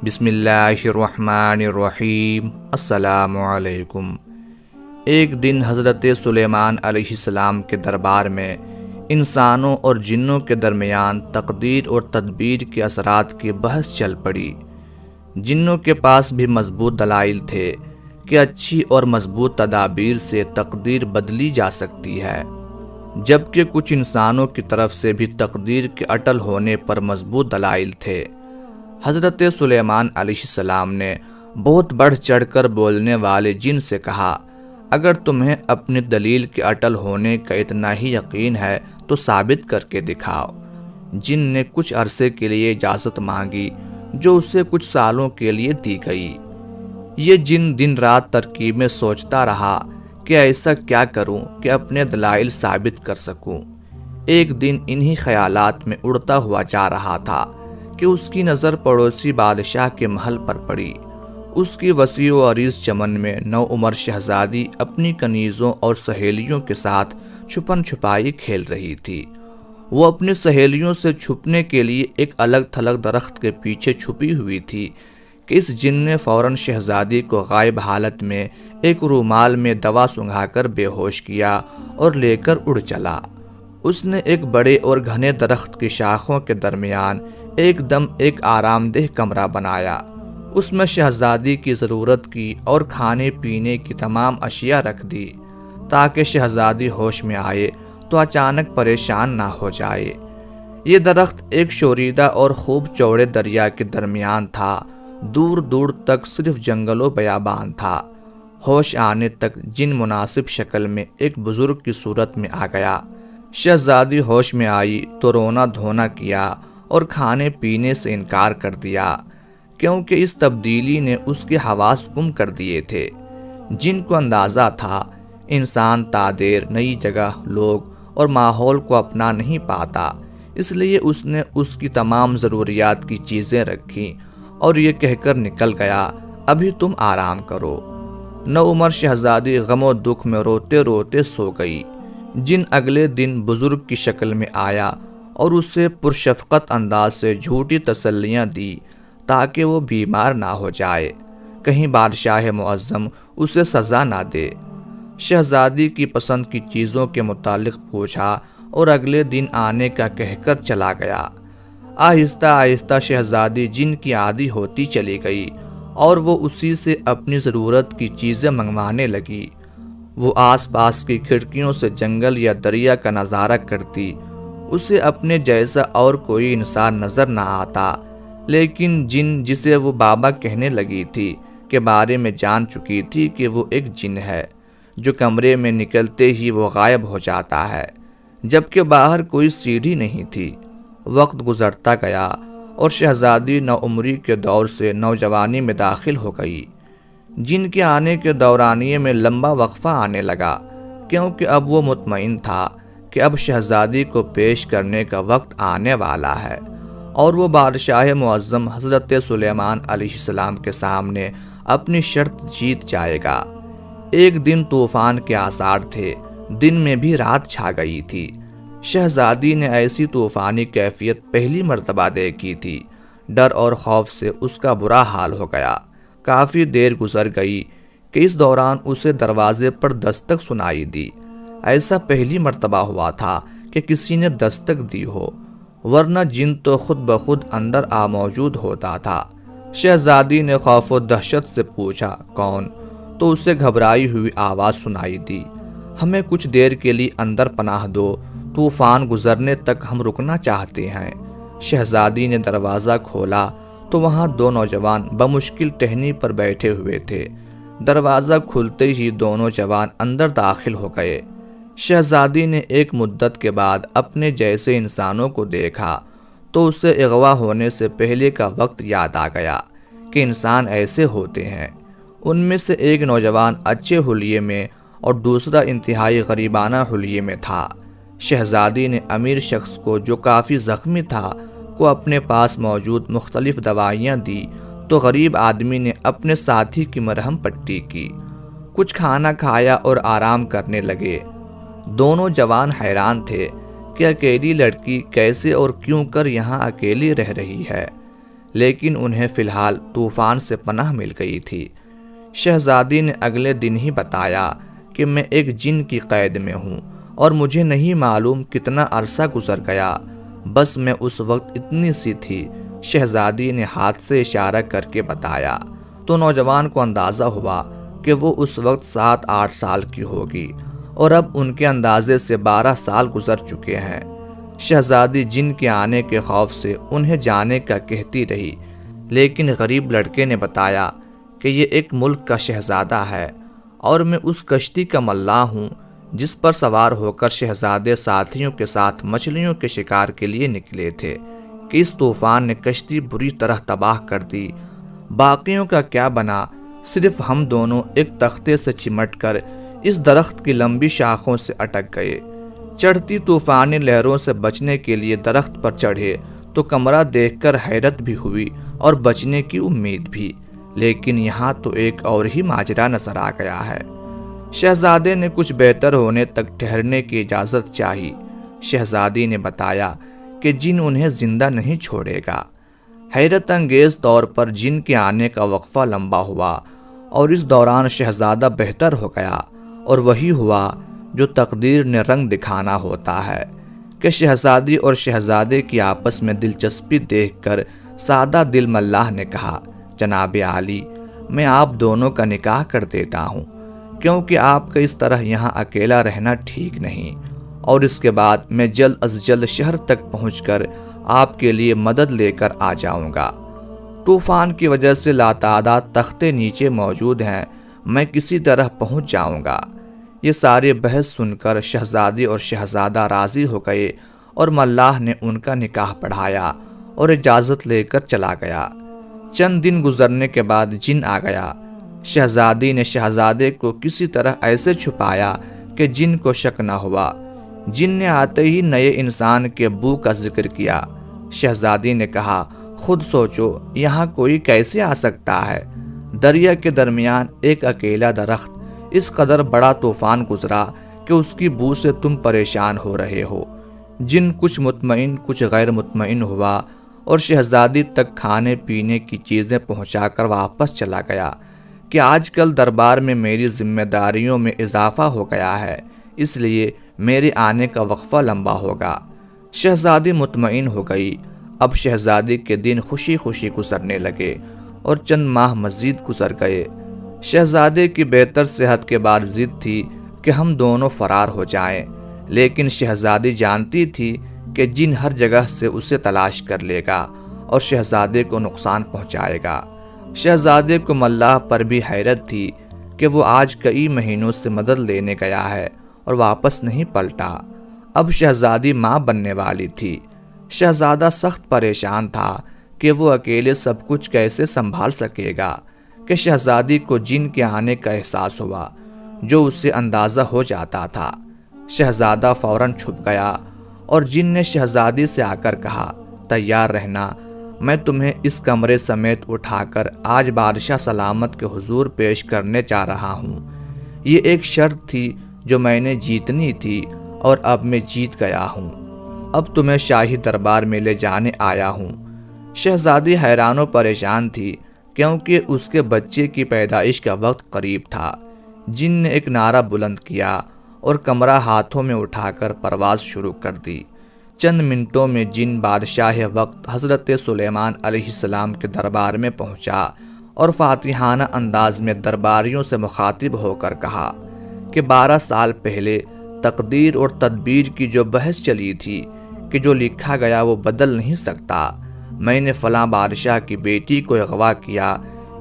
بسم اللہ الرحمن الرحیم۔ السلام علیکم۔ ایک دن حضرت سلیمان علیہ السلام کے دربار میں انسانوں اور جنوں کے درمیان تقدیر اور تدبیر کے اثرات کی بحث چل پڑی۔ جنوں کے پاس بھی مضبوط دلائل تھے کہ اچھی اور مضبوط تدابیر سے تقدیر بدلی جا سکتی ہے، جبکہ کچھ انسانوں کی طرف سے بھی تقدیر کے اٹل ہونے پر مضبوط دلائل تھے۔ حضرت سلیمان علیہ السلام نے بہت بڑھ چڑھ کر بولنے والے جن سے کہا، اگر تمہیں اپنی دلیل کے اٹل ہونے کا اتنا ہی یقین ہے تو ثابت کر کے دکھاؤ۔ جن نے کچھ عرصے کے لیے اجازت مانگی جو اسے کچھ سالوں کے لیے دی گئی۔ یہ جن دن رات ترکیبیں سوچتا رہا کہ ایسا کیا کروں کہ اپنے دلائل ثابت کر سکوں۔ ایک دن انہی خیالات میں اڑتا ہوا جا رہا تھا کہ اس کی نظر پڑوسی بادشاہ کے محل پر پڑی۔ اس کی وسیع و عریض چمن میں نوعمر شہزادی اپنی کنیزوں اور سہیلیوں کے ساتھ چھپن چھپائی کھیل رہی تھی۔ وہ اپنی سہیلیوں سے چھپنے کے لیے ایک الگ تھلگ درخت کے پیچھے چھپی ہوئی تھی کہ اس جن نے فوراً شہزادی کو غائب حالت میں ایک رومال میں دوا سنگھا کر بے ہوش کیا اور لے کر اڑ چلا۔ اس نے ایک بڑے اور گھنے درخت کی شاخوں کے درمیان ایک دم ایک آرام دہ کمرہ بنایا۔ اس میں شہزادی کی ضرورت کی اور کھانے پینے کی تمام اشیاء رکھ دی تاکہ شہزادی ہوش میں آئے تو اچانک پریشان نہ ہو جائے۔ یہ درخت ایک شوریدہ اور خوب چوڑے دریا کے درمیان تھا۔ دور دور تک صرف جنگل و بیابان تھا۔ ہوش آنے تک جن مناسب شکل میں ایک بزرگ کی صورت میں آ گیا۔ شہزادی ہوش میں آئی تو رونا دھونا کیا اور کھانے پینے سے انکار کر دیا، کیونکہ اس تبدیلی نے اس کے حواس گم کر دیے تھے۔ جن کو اندازہ تھا انسان تادیر نئی جگہ، لوگ اور ماحول کو اپنا نہیں پاتا، اس لیے اس نے اس کی تمام ضروریات کی چیزیں رکھیں اور یہ کہہ کر نکل گیا، ابھی تم آرام کرو۔ نوعمر شہزادی غم و دکھ میں روتے روتے سو گئی۔ جن اگلے دن بزرگ کی شکل میں آیا اور اسے پرشفقت انداز سے جھوٹی تسلیاں دی تاکہ وہ بیمار نہ ہو جائے، کہیں بادشاہ معظم اسے سزا نہ دے۔ شہزادی کی پسند کی چیزوں کے متعلق پوچھا اور اگلے دن آنے کا کہہ کر چلا گیا۔ آہستہ آہستہ شہزادی جن کی عادی ہوتی چلی گئی اور وہ اسی سے اپنی ضرورت کی چیزیں منگوانے لگی۔ وہ آس پاس کی کھڑکیوں سے جنگل یا دریا کا نظارہ کرتی۔ اسے اپنے جیسا اور کوئی انسان نظر نہ آتا، لیکن جن جسے وہ بابا کہنے لگی تھی کے بارے میں جان چکی تھی کہ وہ ایک جن ہے جو کمرے میں نکلتے ہی وہ غائب ہو جاتا ہے، جبکہ باہر کوئی سیڑھی نہیں تھی۔ وقت گزرتا گیا اور شہزادی نوعمری کے دور سے نوجوانی میں داخل ہو گئی۔ جن کے آنے کے دورانیے میں لمبا وقفہ آنے لگا، کیونکہ اب وہ مطمئن تھا کہ اب شہزادی کو پیش کرنے کا وقت آنے والا ہے اور وہ بادشاہ معظم حضرت سلیمان علیہ السلام کے سامنے اپنی شرط جیت جائے گا۔ ایک دن طوفان کے آثار تھے، دن میں بھی رات چھا گئی تھی۔ شہزادی نے ایسی طوفانی کیفیت پہلی مرتبہ دیکھی تھی۔ ڈر اور خوف سے اس کا برا حال ہو گیا۔ کافی دیر گزر گئی کہ اس دوران اسے دروازے پر دستک سنائی دی۔ ایسا پہلی مرتبہ ہوا تھا کہ کسی نے دستک دی ہو، ورنہ جن تو خود بخود اندر آ موجود ہوتا تھا۔ شہزادی نے خوف و دہشت سے پوچھا، کون؟ تو اسے گھبرائی ہوئی آواز سنائی دی، ہمیں کچھ دیر کے لیے اندر پناہ دو، طوفان گزرنے تک ہم رکنا چاہتے ہیں۔ شہزادی نے دروازہ کھولا تو وہاں دو نوجوان بمشکل ٹہنی پر بیٹھے ہوئے تھے۔ دروازہ کھلتے ہی دونوں جوان اندر داخل ہو گئے۔ شہزادی نے ایک مدت کے بعد اپنے جیسے انسانوں کو دیکھا تو اسے اغوا ہونے سے پہلے کا وقت یاد آ گیا کہ انسان ایسے ہوتے ہیں۔ ان میں سے ایک نوجوان اچھے حلیے میں اور دوسرا انتہائی غریبانہ حلیے میں تھا۔ شہزادی نے امیر شخص کو، جو کافی زخمی تھا، کو اپنے پاس موجود مختلف دوائیاں دی تو غریب آدمی نے اپنے ساتھی کی مرہم پٹی کی۔ کچھ کھانا کھایا اور آرام کرنے لگے۔ دونوں جوان حیران تھے کہ اکیلی لڑکی کیسے اور کیوں کر یہاں اکیلی رہ رہی ہے۔ لیکن انہیں فی الحال طوفان سے پناہ مل گئی تھی۔ شہزادی نے اگلے دن ہی بتایا کہ میں ایک جن کی قید میں ہوں اور مجھے نہیں معلوم کتنا عرصہ گزر گیا، بس میں اس وقت اتنی سی تھی۔ شہزادی نے ہاتھ سے اشارہ کر کے بتایا تو نوجوان کو اندازہ ہوا کہ وہ اس وقت 7-8 سال کی ہوگی اور اب ان کے اندازے سے 12 سال گزر چکے ہیں۔ شہزادی جن کے آنے کے خوف سے انہیں جانے کا کہتی رہی، لیکن غریب لڑکے نے بتایا کہ یہ ایک ملک کا شہزادہ ہے اور میں اس کشتی کا ملاح ہوں جس پر سوار ہو کر شہزادے ساتھیوں کے ساتھ مچھلیوں کے شکار کے لیے نکلے تھے کہ اس طوفان نے کشتی بری طرح تباہ کر دی۔ باقیوں کا کیا بنا، صرف ہم دونوں ایک تختے سے چمٹ کر اس درخت کی لمبی شاخوں سے اٹک گئے۔ چڑھتی طوفانی لہروں سے بچنے کے لیے درخت پر چڑھے تو کمرہ دیکھ کر حیرت بھی ہوئی اور بچنے کی امید بھی، لیکن یہاں تو ایک اور ہی ماجرا نظر آ گیا ہے۔ شہزادے نے کچھ بہتر ہونے تک ٹھہرنے کی اجازت چاہی۔ شہزادی نے بتایا کہ جن انہیں زندہ نہیں چھوڑے گا۔ حیرت انگیز طور پر جن کے آنے کا وقفہ لمبا ہوا اور اس دوران شہزادہ بہتر ہو گیا، اور وہی ہوا جو تقدیر نے رنگ دکھانا ہوتا ہے کہ شہزادی اور شہزادے کی آپس میں دلچسپی دیکھ کر سادہ دل ملاح نے کہا، جناب عالی، میں آپ دونوں کا نکاح کر دیتا ہوں، کیونکہ آپ کا اس طرح یہاں اکیلا رہنا ٹھیک نہیں، اور اس کے بعد میں جلد از جلد شہر تک پہنچ کر آپ کے لیے مدد لے کر آ جاؤں گا۔ طوفان کی وجہ سے لاتعداد تختے نیچے موجود ہیں، میں کسی طرح پہنچ جاؤں گا۔ یہ سارے بحث سن کر شہزادی اور شہزادہ راضی ہو گئے اور ملاح نے ان کا نکاح پڑھایا اور اجازت لے کر چلا گیا۔ چند دن گزرنے کے بعد جن آ گیا۔ شہزادی نے شہزادے کو کسی طرح ایسے چھپایا کہ جن کو شک نہ ہوا۔ جن نے آتے ہی نئے انسان کے بو کا ذکر کیا۔ شہزادی نے کہا، خود سوچو یہاں کوئی کیسے آ سکتا ہے؟ دریا کے درمیان ایک اکیلا درخت، اس قدر بڑا طوفان گزرا کہ اس کی بو سے تم پریشان ہو رہے ہو۔ جن کچھ مطمئن کچھ غیر مطمئن ہوا اور شہزادی تک کھانے پینے کی چیزیں پہنچا کر واپس چلا گیا کہ آج کل دربار میں میری ذمہ داریوں میں اضافہ ہو گیا ہے، اس لیے میرے آنے کا وقفہ لمبا ہوگا۔ شہزادی مطمئن ہو گئی۔ اب شہزادی کے دن خوشی خوشی گزرنے لگے اور چند ماہ مزید گزر گئے۔ شہزادے کی بہتر صحت کے بعد ضد تھی کہ ہم دونوں فرار ہو جائیں، لیکن شہزادی جانتی تھی کہ جن ہر جگہ سے اسے تلاش کر لے گا اور شہزادے کو نقصان پہنچائے گا۔ شہزادے کو ملاح پر بھی حیرت تھی کہ وہ آج کئی مہینوں سے مدد لینے گیا ہے اور واپس نہیں پلٹا۔ اب شہزادی ماں بننے والی تھی۔ شہزادہ سخت پریشان تھا کہ وہ اکیلے سب کچھ کیسے سنبھال سکے گا کہ شہزادی کو جن کے آنے کا احساس ہوا، جو اسے اندازہ ہو جاتا تھا۔ شہزادہ فوراً چھپ گیا اور جن نے شہزادی سے آ کر کہا، تیار رہنا، میں تمہیں اس کمرے سمیت اٹھا کر آج بادشاہ سلامت کے حضور پیش کرنے جا رہا ہوں۔ یہ ایک شرط تھی جو میں نے جیتنی تھی اور اب میں جیت گیا ہوں۔ اب تمہیں شاہی دربار میں لے جانے آیا ہوں۔ شہزادی حیران و پریشان تھی کیونکہ اس کے بچے کی پیدائش کا وقت قریب تھا۔ جن نے ایک نعرہ بلند کیا اور کمرہ ہاتھوں میں اٹھا کر پرواز شروع کر دی۔ چند منٹوں میں جن بادشاہ وقت حضرت سلیمان علیہ السلام کے دربار میں پہنچا اور فاتحانہ انداز میں درباریوں سے مخاطب ہو کر کہا کہ 12 سال پہلے تقدیر اور تدبیر کی جو بحث چلی تھی کہ جو لکھا گیا وہ بدل نہیں سکتا، میں نے فلاں بادشاہ کی بیٹی کو اغوا کیا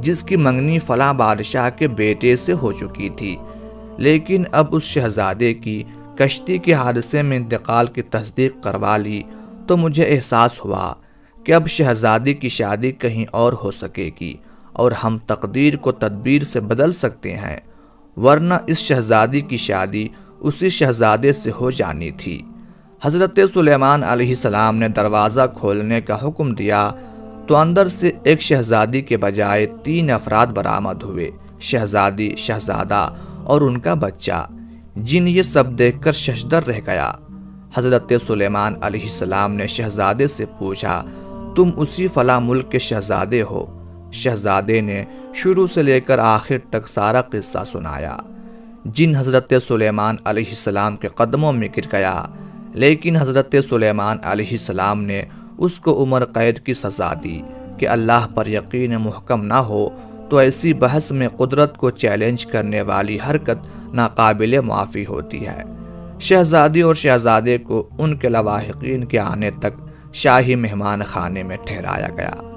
جس کی منگنی فلاں بادشاہ کے بیٹے سے ہو چکی تھی، لیکن اب اس شہزادے کی کشتی کے حادثے میں انتقال کی تصدیق کروا لی تو مجھے احساس ہوا کہ اب شہزادی کی شادی کہیں اور ہو سکے گی اور ہم تقدیر کو تدبیر سے بدل سکتے ہیں، ورنہ اس شہزادی کی شادی اسی شہزادے سے ہو جانی تھی۔ حضرت سلیمان علیہ السلام نے دروازہ کھولنے کا حکم دیا تو اندر سے ایک شہزادی کے بجائے 3 افراد برآمد ہوئے، شہزادی، شہزادہ اور ان کا بچہ۔ جن یہ سب دیکھ کر ششدر رہ گیا۔ حضرت سلیمان علیہ السلام نے شہزادے سے پوچھا، تم اسی فلاں ملک کے شہزادے ہو۔ شہزادے نے شروع سے لے کر آخر تک سارا قصہ سنایا، جن حضرت سلیمان علیہ السلام کے قدموں میں گر گیا، لیکن حضرت سلیمان علیہ السلام نے اس کو عمر قید کی سزا دی کہ اللہ پر یقین محکم نہ ہو تو ایسی بحث میں قدرت کو چیلنج کرنے والی حرکت ناقابل معافی ہوتی ہے۔ شہزادی اور شہزادے کو ان کے لواحقین کے آنے تک شاہی مہمان خانے میں ٹھہرایا گیا۔